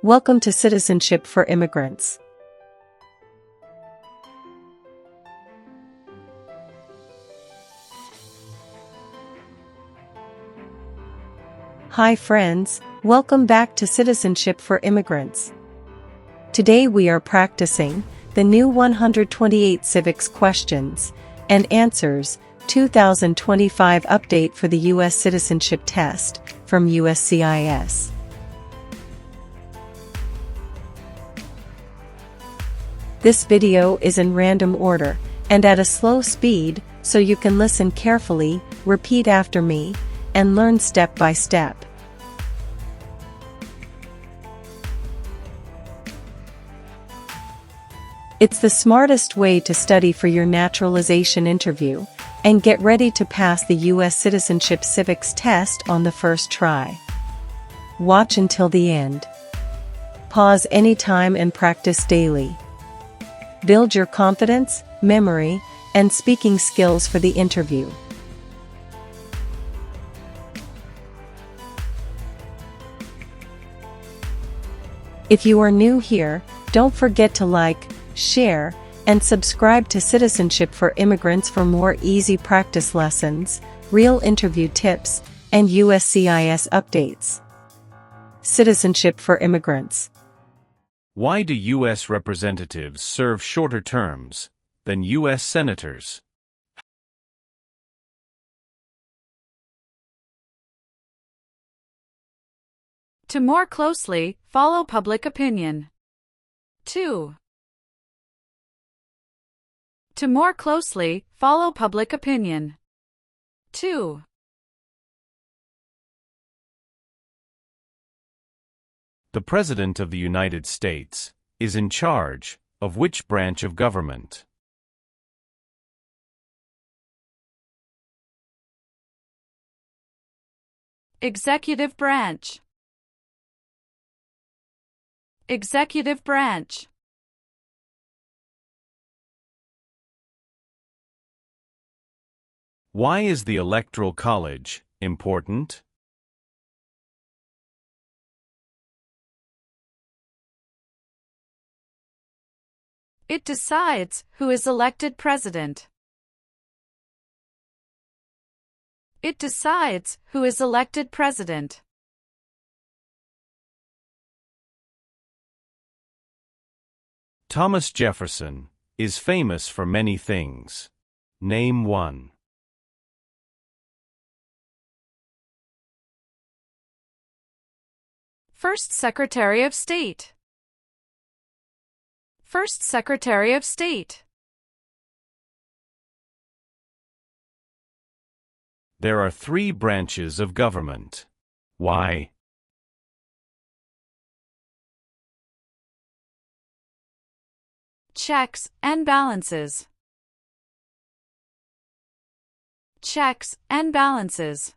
Welcome to Citizenship for Immigrants. Hi friends, welcome back to Citizenship for Immigrants. Today we are practicing the new 128 Civics questions and answers 2025 update for the U.S. Citizenship test from USCIS. This video is in random order and at a slow speed, so you can listen carefully, repeat after me, and learn step by step. It's the smartest way to study for your naturalization interview and get ready to pass the U.S. Citizenship Civics test on the first try. Watch until the end. Pause anytime and practice daily. Build your confidence, memory, and speaking skills for the interview. If you are new here, don't forget to like, share, and subscribe to Citizenship for Immigrants for more easy practice lessons, real interview tips, and USCIS updates. Citizenship for Immigrants. Why do U.S. representatives serve shorter terms than U.S. senators? To more closely follow public opinion. 2. To more closely follow public opinion. 2. The President of the United States is in charge of which branch of government? Executive branch. Executive branch. Why is the Electoral College important? It decides who is elected president. It decides who is elected president. Thomas Jefferson is famous for many things. Name one. First Secretary of State. First Secretary of State. There are 3 branches of government. Why? Checks and balances. Checks and balances.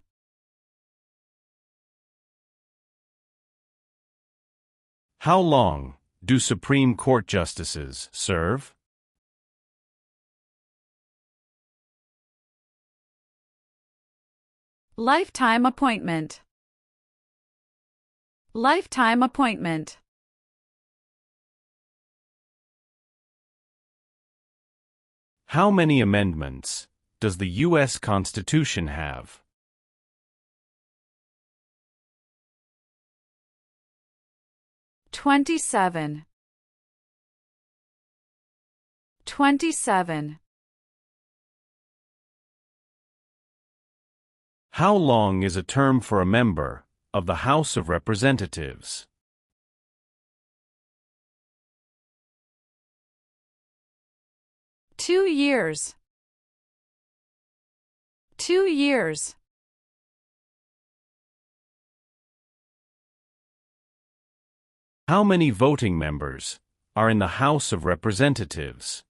How long do Supreme Court justices serve? Lifetime appointment. Lifetime appointment. How many amendments does the U.S. Constitution have? 27. 27. How long is a term for a member of the House of Representatives? 2 years. 2 years. How many voting members are in the House of Representatives?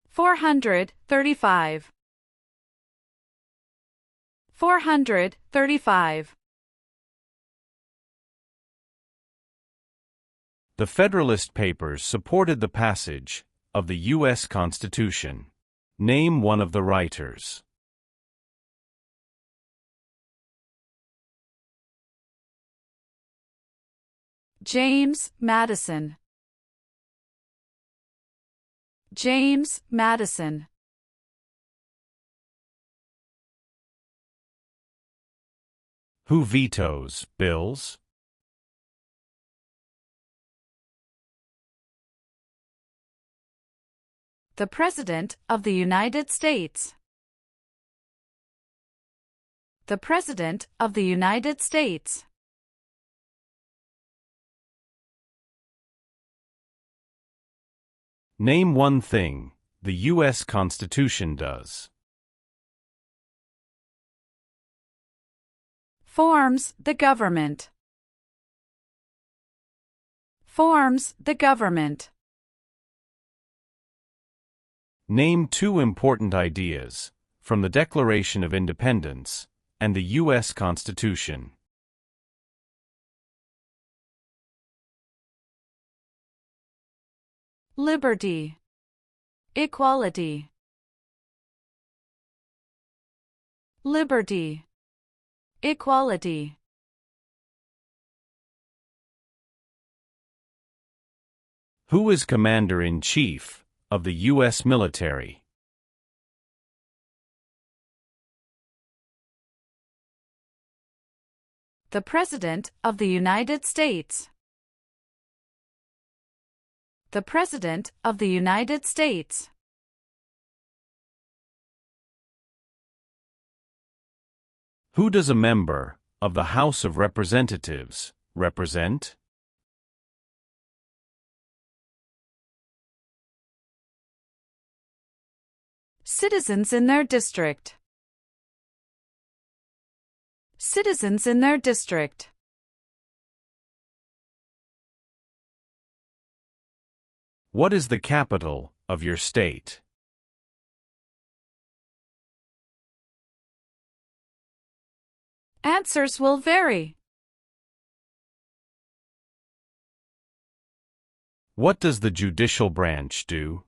435. 435. The Federalist Papers supported the passage of the U.S. Constitution. Name one of the writers. James Madison. James Madison. Who vetoes bills? The President of the United States. The President of the United States. Name one thing the U.S. Constitution does. Forms the government. Forms the government. Name two important ideas from the Declaration of Independence and the U.S. Constitution. Liberty. Equality. Liberty. Equality. Who is Commander-in-Chief of the U.S. military? The President of the United States. The President of the United States. Who does a member of the House of Representatives represent? Citizens in their district. Citizens in their district. What is the capital of your state? Answers will vary. What does the judicial branch do?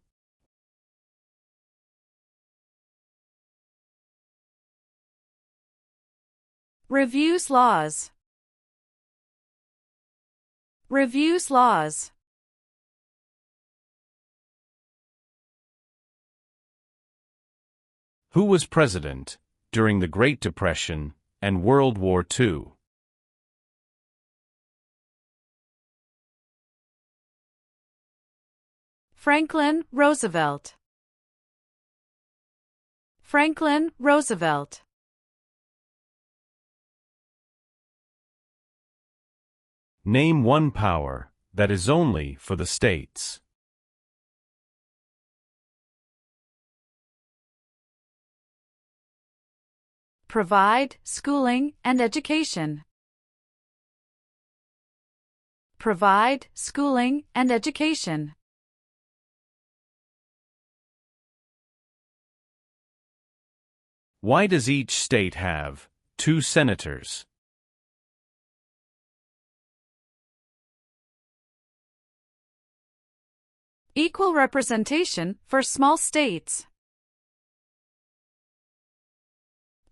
Reviews laws. Reviews laws. Who was president during the Great Depression and World War II? Franklin Roosevelt. Franklin Roosevelt. Name one power that is only for the states. Provide schooling and education. Provide schooling and education. Why does each state have 2 senators? Equal representation for small states.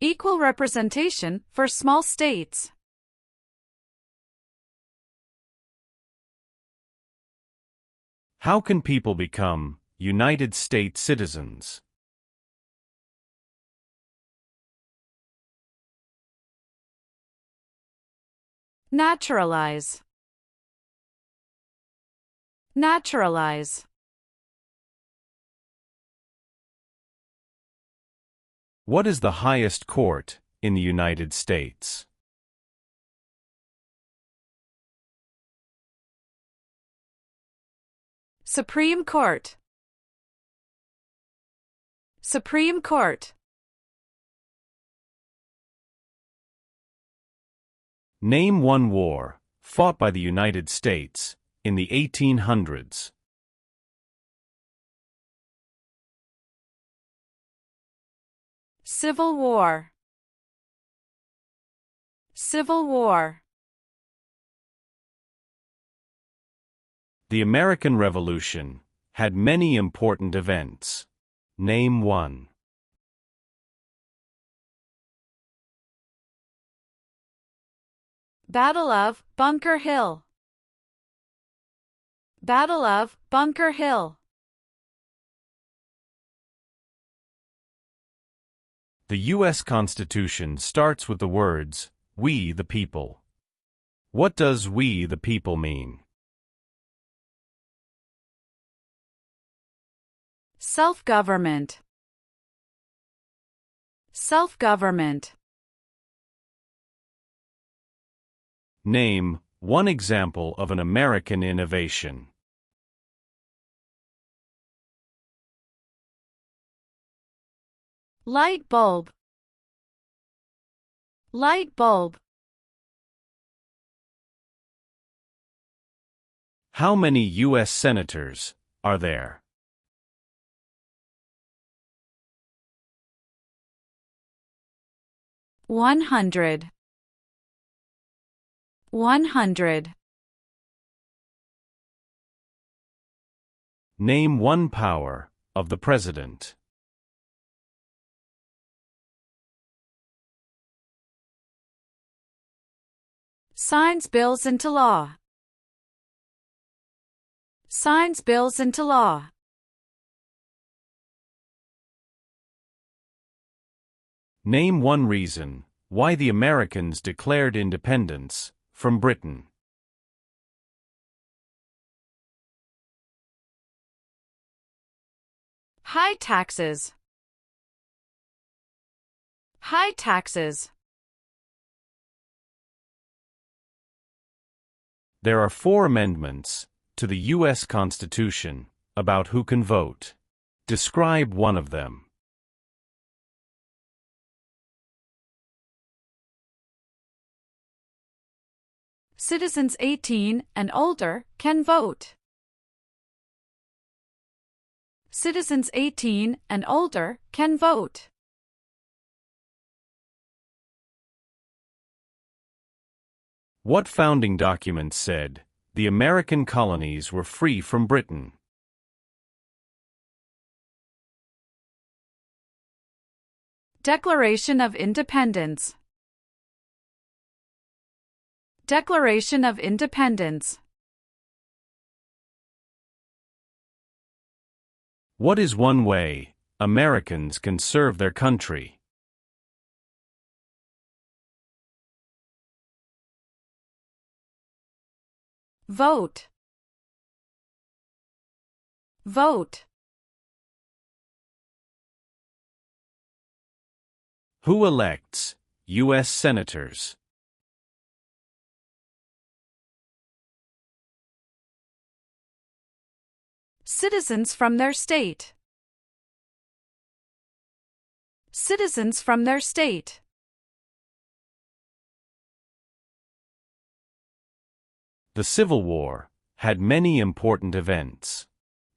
Equal representation for small states. How can people become United States citizens? Naturalize. Naturalize. What is the highest court in the United States? Supreme Court. Supreme Court. Name one war fought by the United States in the 1800s. Civil War. Civil War. The American Revolution had many important events. Name one. Battle of Bunker Hill. Battle of Bunker Hill. The U.S. Constitution starts with the words, "We the people." What does "we the people" mean? Self-government. Self-government. Name one example of an American innovation. Light bulb. Light bulb. How many U.S. senators are there? One hundred. 100. Name one power of the president. Signs bills into law. Signs bills into law. Name one reason why the Americans declared independence from Britain. High taxes. High taxes. There are 4 amendments to the U.S. Constitution about who can vote. Describe one of them. Citizens 18 and older can vote. Citizens 18 and older can vote. What founding document said the American colonies were free from Britain? Declaration of Independence. Declaration of Independence. What is one way Americans can serve their country? Vote. Vote. Who elects U.S. senators? Citizens from their state. Citizens from their state. The Civil War had many important events.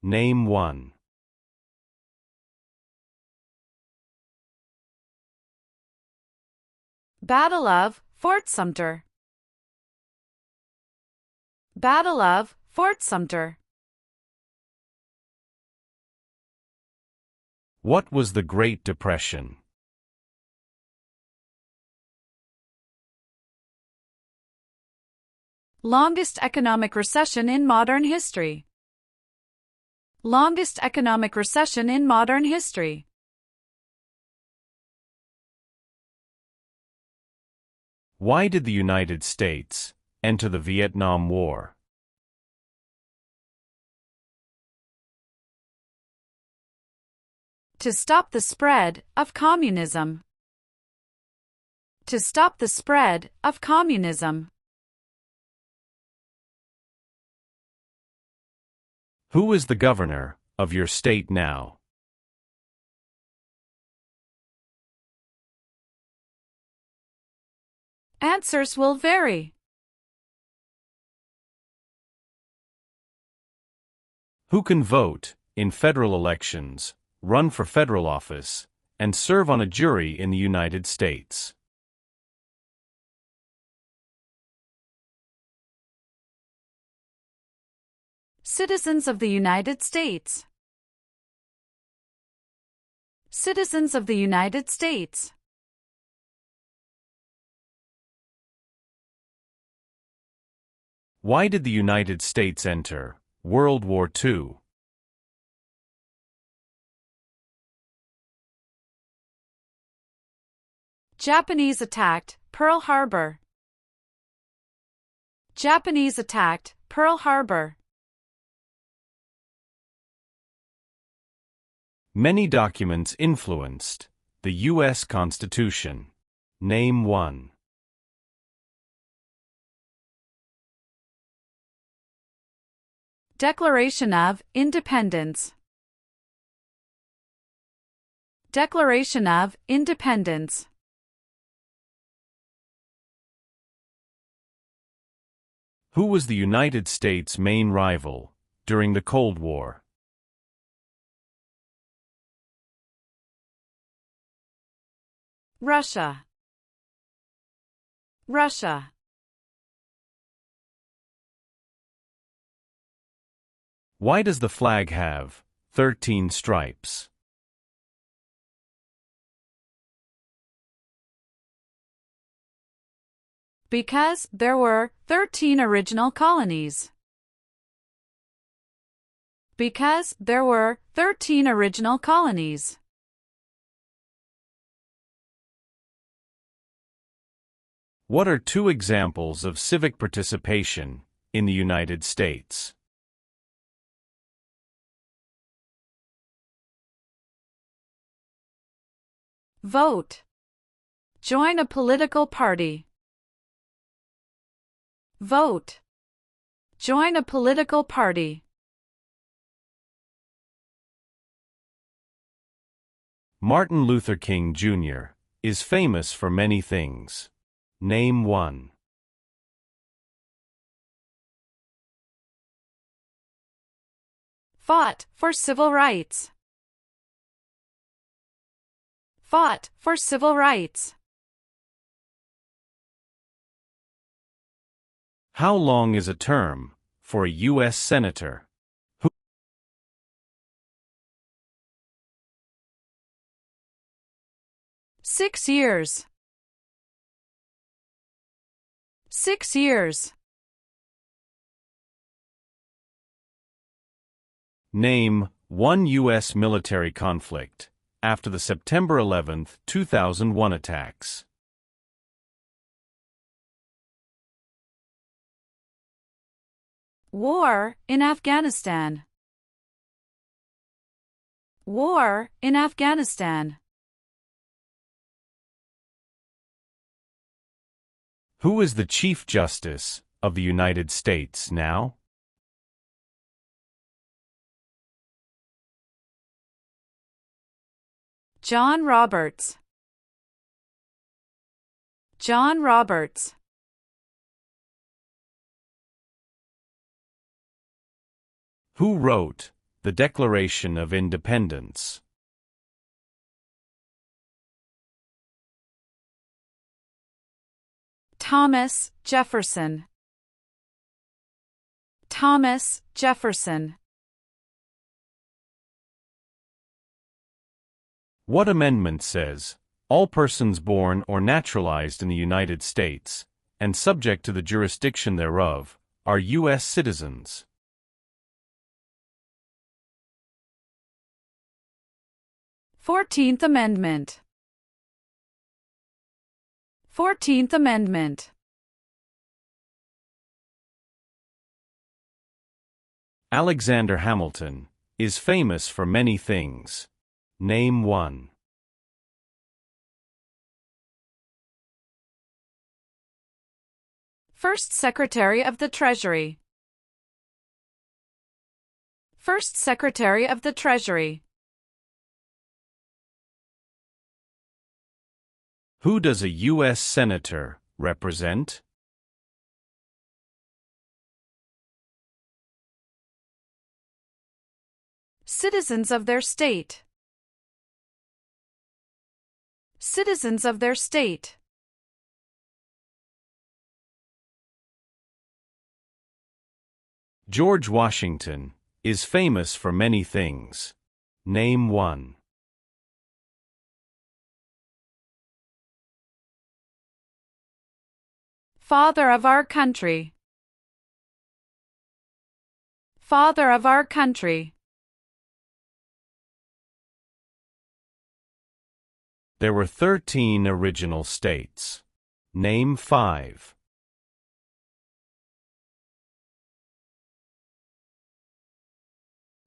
Name one. Battle of Fort Sumter. Battle of Fort Sumter. What was the Great Depression? Longest economic recession in modern history. Longest economic recession in modern history. Why did the United States enter the Vietnam War? To stop the spread of communism. To stop the spread of communism. Who is the governor of your state now? Answers will vary. Who can vote in federal elections, run for federal office, and serve on a jury in the United States? Citizens of the United States. Citizens of the United States. Why did the United States enter World War II. Japanese attacked Pearl Harbor. Japanese attacked Pearl Harbor. Many documents influenced the U.S. Constitution. Name one. Declaration of Independence. Declaration of Independence. Who was the United States' main rival during the Cold War? Russia. Russia. Why does the flag have 13 stripes? Because there were 13 original colonies. Because there were 13 original colonies. What are two examples of civic participation in the United States? Vote. Join a political party. Vote. Join a political party. Martin Luther King Jr. is famous for many things. Name one. Fought for civil rights. Fought for civil rights. How long is a term for a U.S. Senator? 6 years. 6 years. Name one U.S. military conflict after the September 11, 2001 attacks. War in Afghanistan. War in Afghanistan. Who is the Chief Justice of the United States now? John Roberts. John Roberts. Who wrote the Declaration of Independence? Thomas Jefferson. Thomas Jefferson. What amendment says, all persons born or naturalized in the United States, and subject to the jurisdiction thereof, are U.S. citizens? Fourteenth Amendment. 14th Amendment. Alexander Hamilton is famous for many things. Name one. First Secretary of the Treasury. First Secretary of the Treasury. Who does a U.S. Senator represent? Citizens of their state. Citizens of their state. George Washington is famous for many things. Name one. Father of our country. Father of our country. There were 13 original states. Name 5.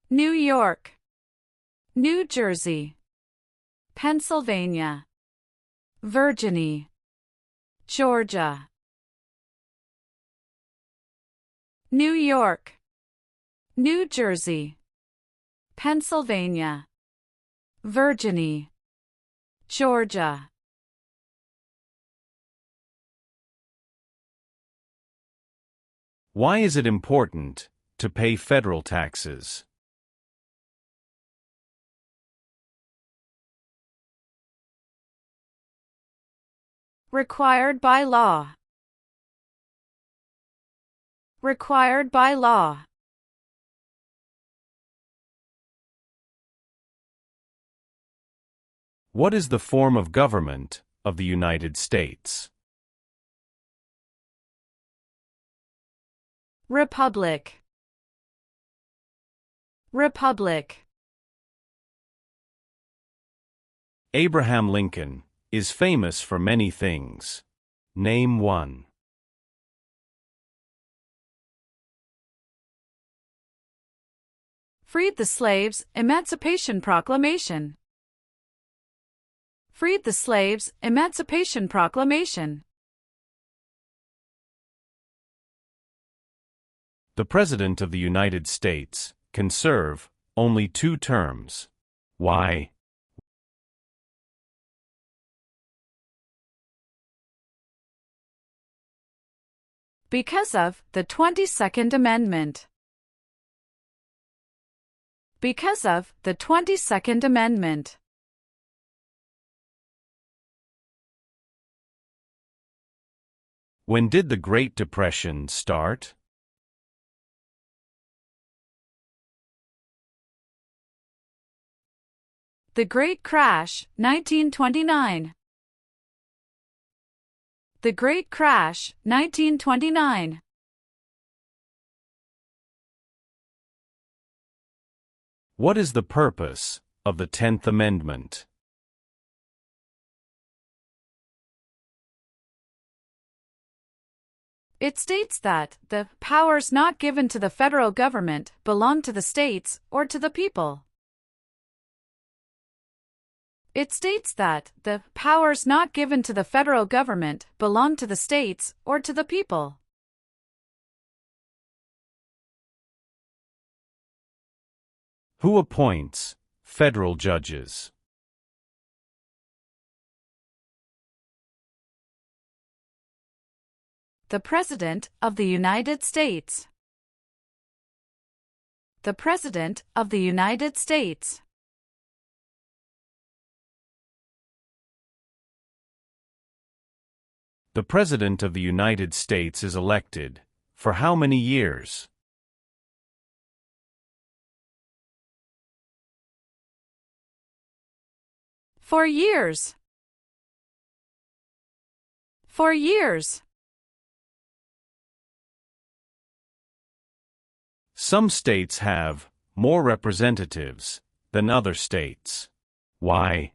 New York, New Jersey, Pennsylvania, Virginia, Georgia. New York, New Jersey, Pennsylvania, Virginia, Georgia. Why is it important to pay federal taxes? Required by law. Required by law. What is the form of government of the United States? Republic. Republic. Abraham Lincoln is famous for many things. Name 1. Freed the slaves, Emancipation Proclamation. Freed the slaves, Emancipation Proclamation. The President of the United States can serve only 2 terms. Why? Because of the 22nd Amendment. Because of the 22nd Amendment. When did the Great Depression start? The Great Crash, 1929. The Great Crash, 1929. What is the purpose of the 10th Amendment? It states that the powers not given to the federal government belong to the states or to the people. It states that the powers not given to the federal government belong to the states or to the people. Who appoints federal judges? The President of the United States. The President of the United States. The President of the United States is elected for how many years? For years. For years. Some states have more representatives than other states. Why?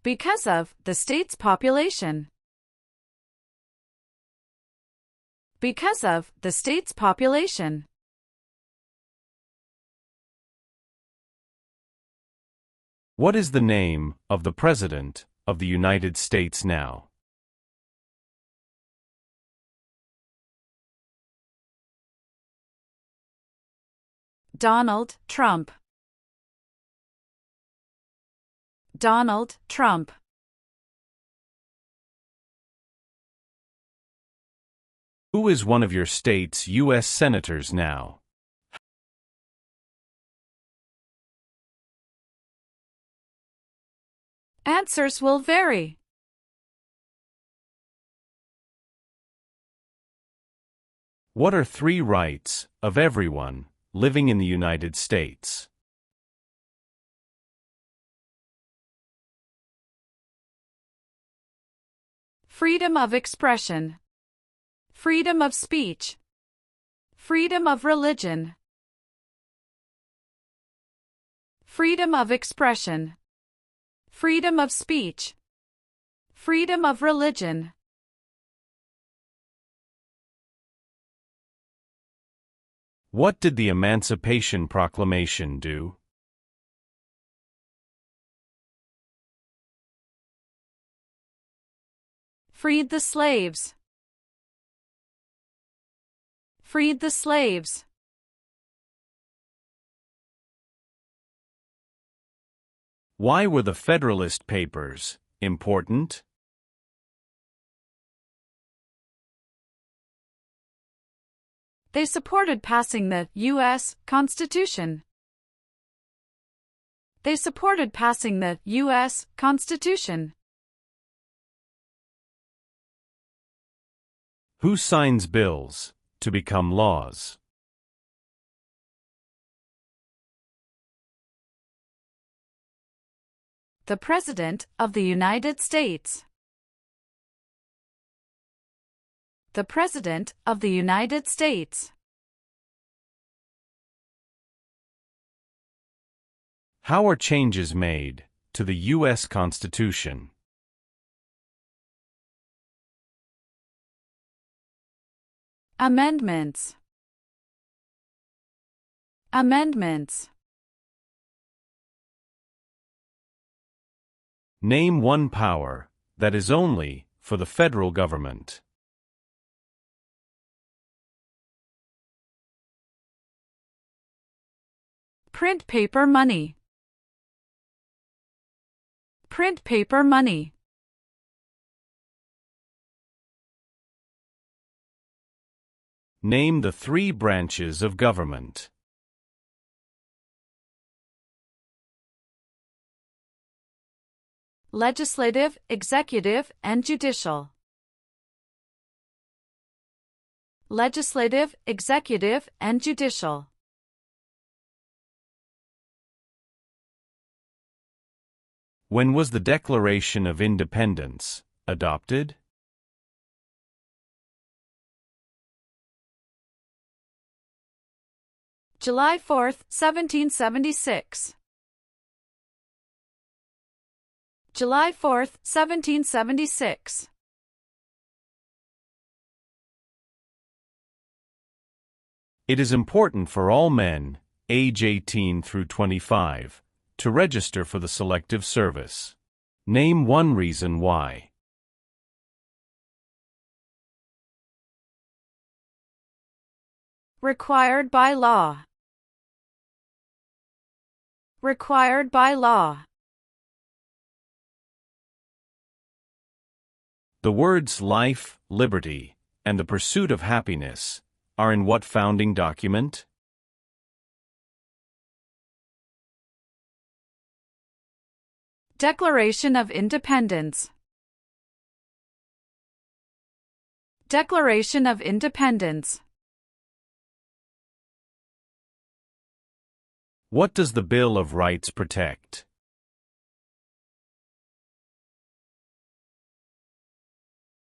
Because of the state's population. Because of the state's population. What is the name of the President of the United States now? Donald Trump. Donald Trump. Who is one of your state's U.S. senators now? Answers will vary. What are 3 rights of everyone living in the United States? freedom of expression, freedom of speech, freedom of religion, freedom of expression, freedom of speech, freedom of religion. What did the Emancipation Proclamation do? Freed the slaves. Freed the slaves. Why were the Federalist Papers important? They supported passing the U.S. Constitution. They supported passing the U.S. Constitution. Who signs bills to become laws? The President of the United States. The President of the United States. How are changes made to the U.S. Constitution? Amendments. Amendments. Name one power that is only for the federal government. Print paper money. Print paper money. Name the 3 branches of government. Legislative, executive, and judicial. Legislative, executive, and judicial. When was the Declaration of Independence adopted? July 4, 1776. July 4, 1776. It is important for all men, age 18 through 25, to register for the Selective Service. Name one reason why. Required by law. Required by law. The words life, liberty, and the pursuit of happiness are in what founding document? Declaration of Independence. Declaration of Independence. What does the Bill of Rights protect?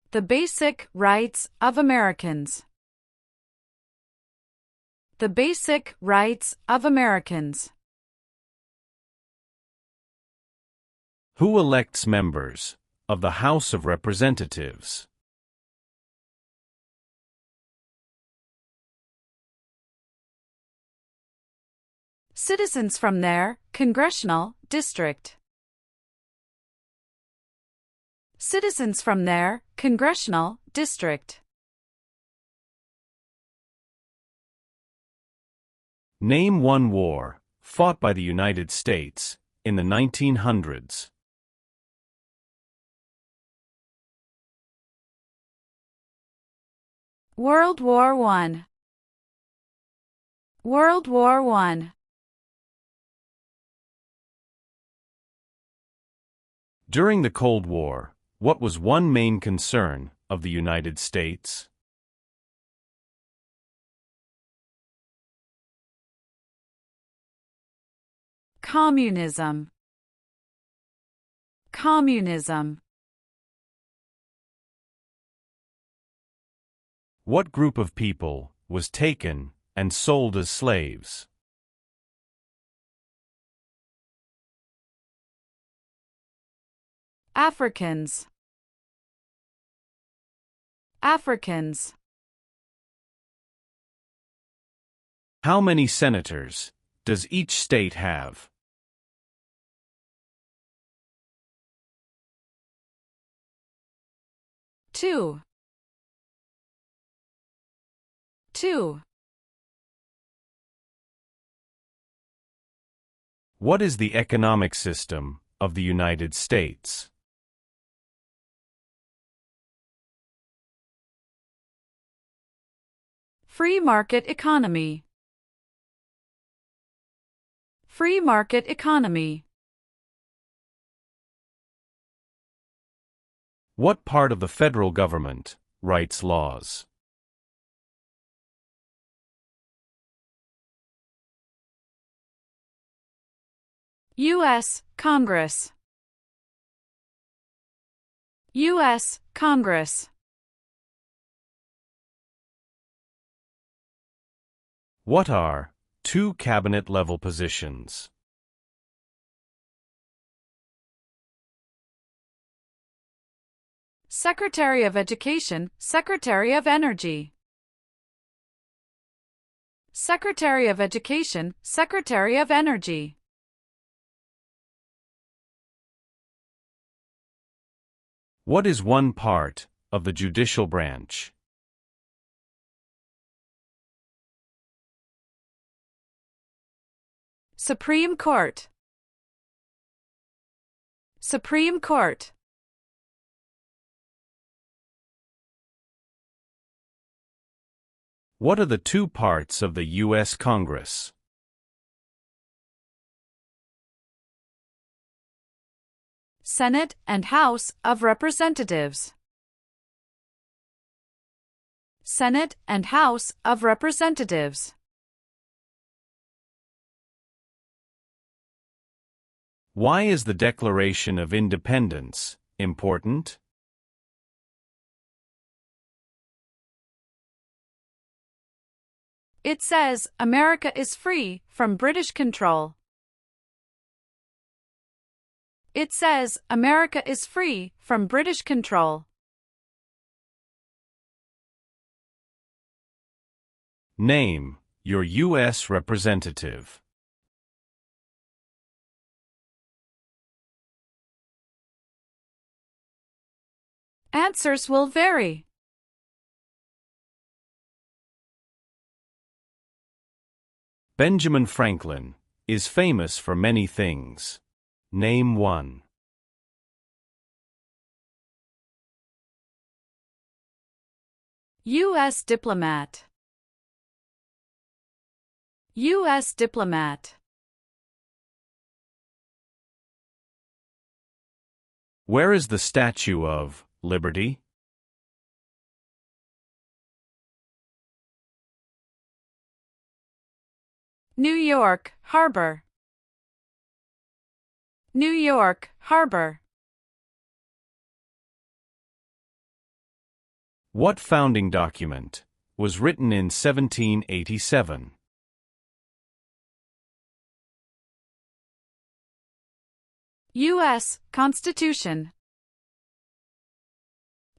The basic rights of Americans. The basic rights of Americans. Who elects members of the House of Representatives? Citizens from their congressional district. Citizens from their congressional district. Name one war fought by the United States in the 1900s. World War I. World War I. During the Cold War, what was one main concern of the United States? Communism. Communism. What group of people was taken and sold as slaves? Africans. Africans. How many senators does each state have? Two. What is the economic system of the United States? Free market economy. Free market economy. What part of the federal government writes laws? U.S. Congress. U.S. Congress. What are two cabinet-level positions? Secretary of Education, Secretary of Energy. Secretary of Education, Secretary of Energy. What is one part of the judicial branch? Supreme Court. Supreme Court. What are the two parts of the U.S. Congress? Senate and House of Representatives. Senate and House of Representatives. Why is the Declaration of Independence important? It says America is free from British control. It says America is free from British control. Name your U.S. representative. Answers will vary. Benjamin Franklin is famous for many things. Name one. U.S. diplomat. U.S. diplomat. Where is the Statue of Liberty? New York Harbor. New York Harbor. What founding document was written in 1787? U.S. Constitution.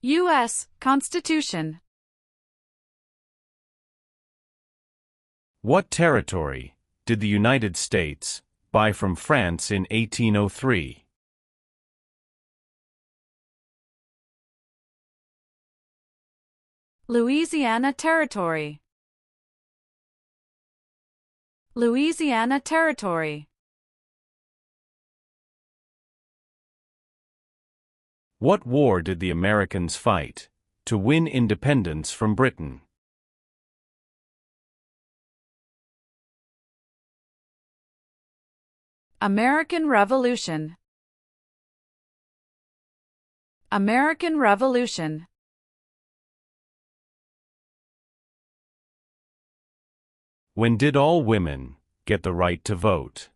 U.S. Constitution. What territory did the United States buy from France in 1803? Louisiana Territory. Louisiana Territory. What war did the Americans fight to win independence from Britain? American Revolution. American Revolution. When did all women get the right to vote?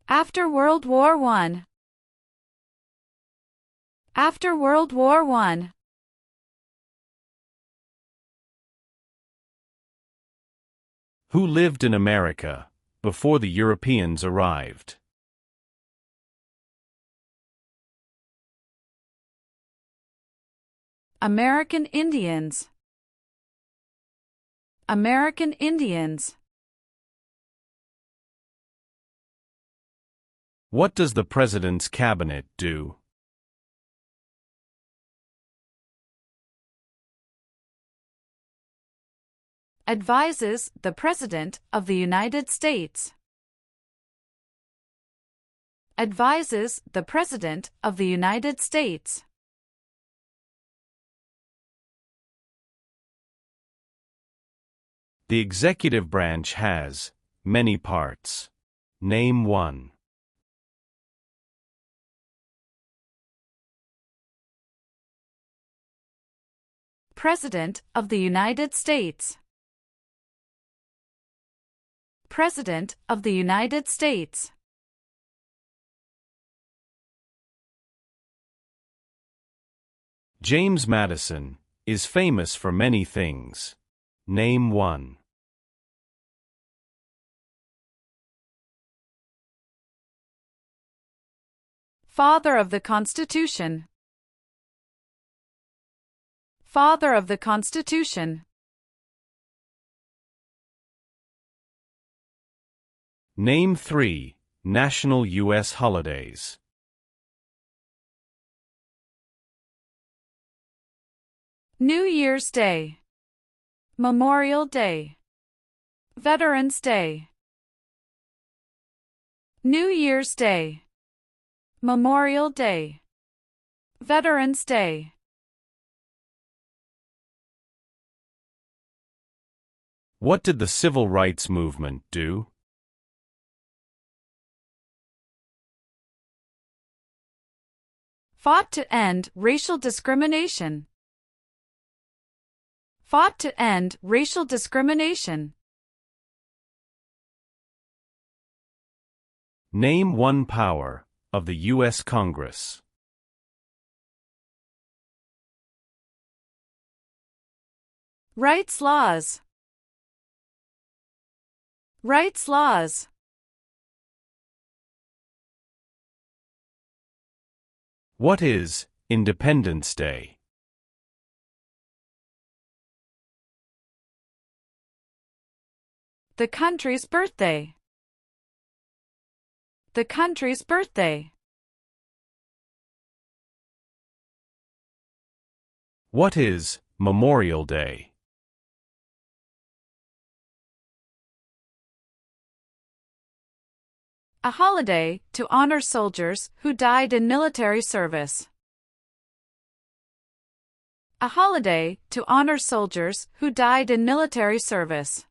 After World War I. After World War I. Who lived in America before the Europeans arrived? American Indians. American Indians. What does the President's Cabinet do? Advises the President of the United States. Advises the President of the United States. The executive branch has many parts. Name one. President of the United States. President of the United States. James Madison is famous for many things. Name one. Father of the Constitution. Father of the Constitution. Name three national U.S. holidays. New Year's Day. Memorial Day. Veterans Day. New Year's Day. Memorial Day. Veterans Day. What did the Civil Rights Movement do? Fought to end racial discrimination. Fought to end racial discrimination. Name one power of the U.S. Congress. Rights laws. Rights laws. What is Independence Day? The country's birthday. The country's birthday. What is Memorial Day? A holiday to honor soldiers who died in military service. A holiday to honor soldiers who died in military service.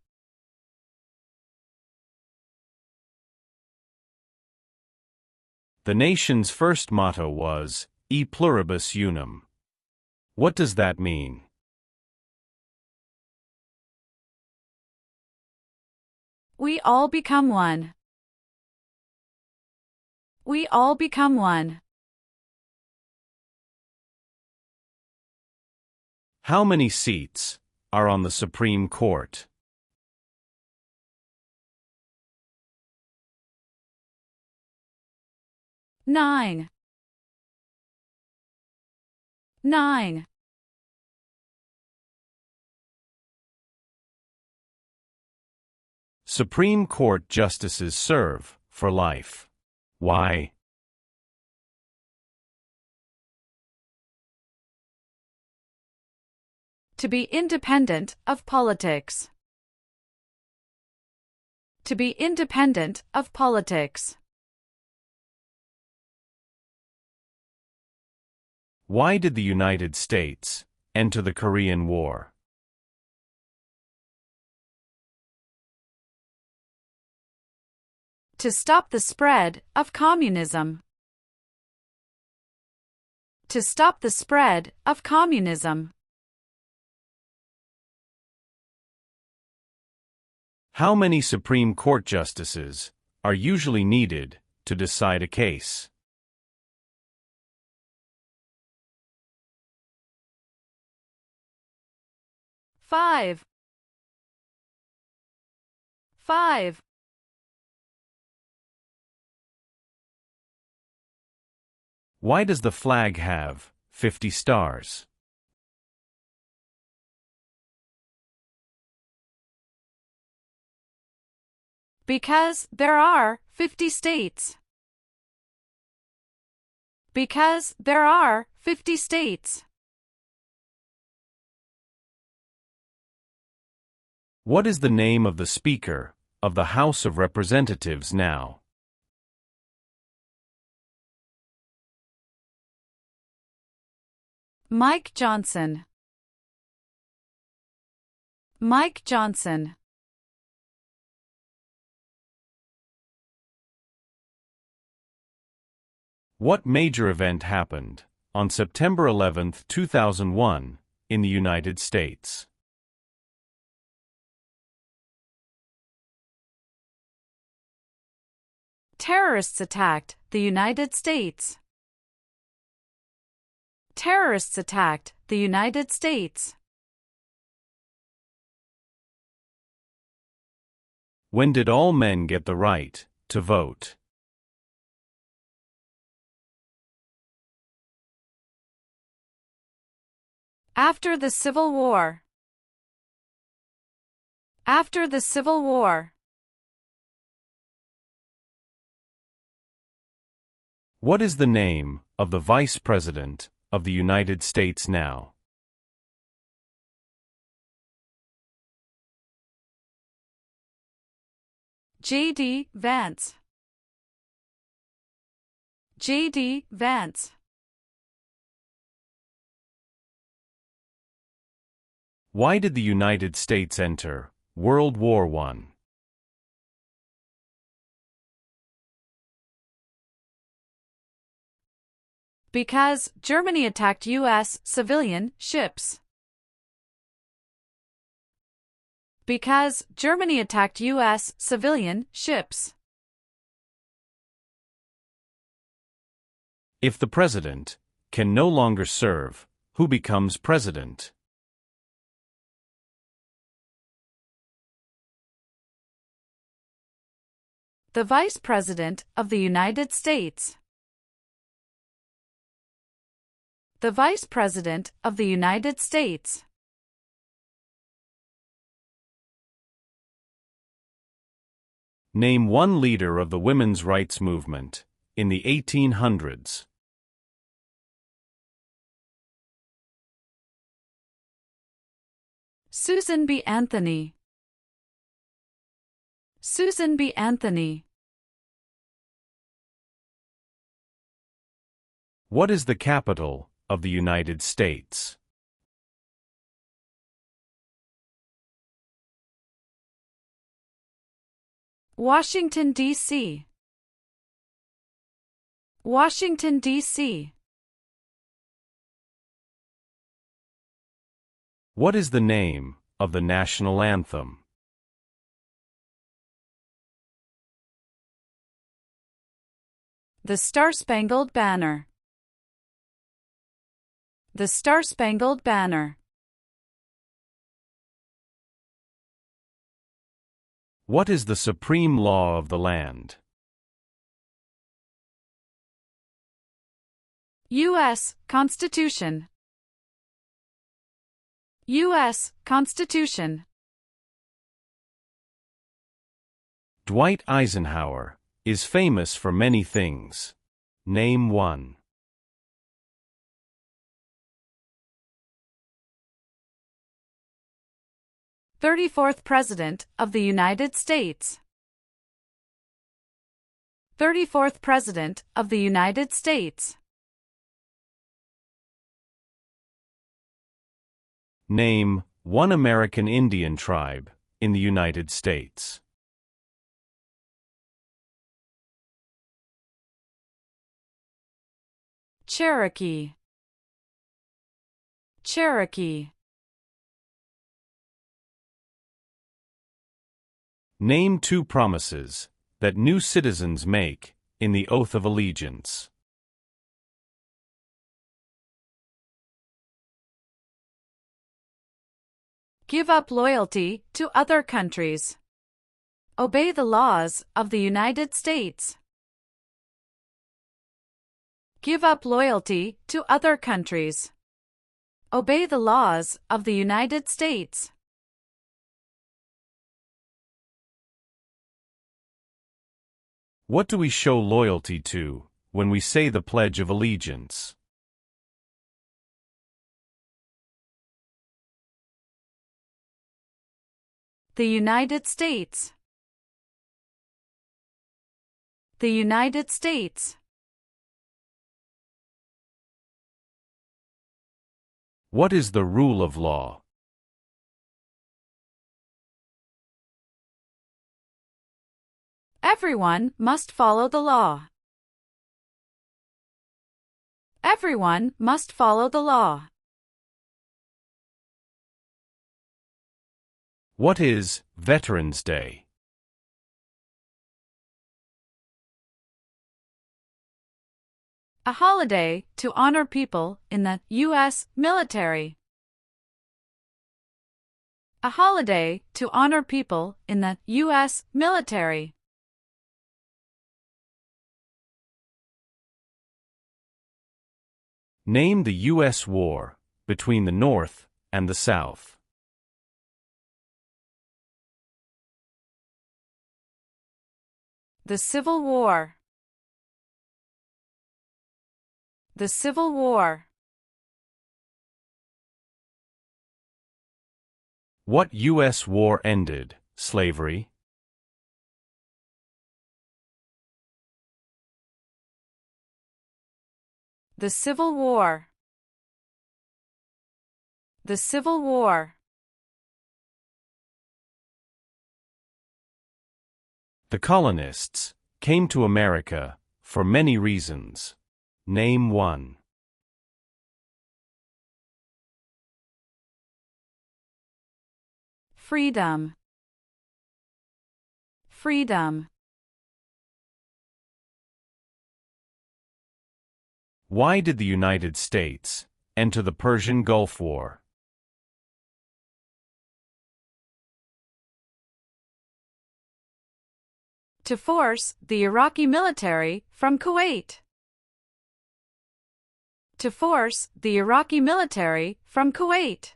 The nation's first motto was, E pluribus unum. What does that mean? We all become one. We all become one. How many seats are on the Supreme Court? Nine. 9. Supreme Court justices serve for life. Why? To be independent of politics. To be independent of politics. Why did the United States enter the Korean War? To stop the spread of communism. To stop the spread of communism. How many Supreme Court justices are usually needed to decide a case? 5. 5. Why does the flag have 50 stars? Because there are 50 states. Because there are 50 states. What is the name of the Speaker of the House of Representatives now? Mike Johnson. Mike Johnson. What major event happened on September 11, 2001, in the United States? Terrorists attacked the United States. Terrorists attacked the United States. When did all men get the right to vote? After the Civil War. After the Civil War. What is the name of the Vice President of the United States now? J.D. Vance. J.D. Vance. Why did the United States enter World War I? Because Germany attacked U.S. civilian ships. Because Germany attacked U.S. civilian ships. If the president can no longer serve, who becomes president? The Vice President of the United States. The Vice President of the United States. Name one leader of the women's rights movement in the 1800s. Susan B. Anthony. Susan B. Anthony. What is the capital of the United States? Washington, D.C. Washington, D.C. What is the name of the national anthem? The Star-Spangled Banner. The Star-Spangled Banner. What is the supreme law of the land? U.S. Constitution. U.S. Constitution. Dwight Eisenhower is famous for many things. Name one. 34th President of the United States. 34th President of the United States. Name one American Indian tribe in the United States. Cherokee. Cherokee. Name two promises that new citizens make in the oath of allegiance. Give up loyalty to other countries. Obey the laws of the United States. Give up loyalty to other countries. Obey the laws of the United States. What do we show loyalty to when we say the Pledge of Allegiance? The United States. The United States. What is the rule of law? Everyone must follow the law. Everyone must follow the law. What is Veterans Day? A holiday to honor people in the U.S. military. A holiday to honor people in the U.S. military. Name the U.S. war between the North and the South. The Civil War. The Civil War. What U.S. war ended slavery? The Civil War. The Civil War. The colonists came to America for many reasons. Name one. Freedom. Freedom. Why did the United States enter the Persian Gulf War? To force the Iraqi military from Kuwait. To force the Iraqi military from Kuwait.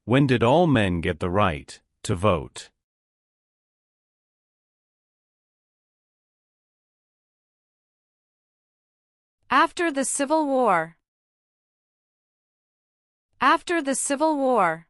When did all men get the right to vote? After the Civil War. After the Civil War.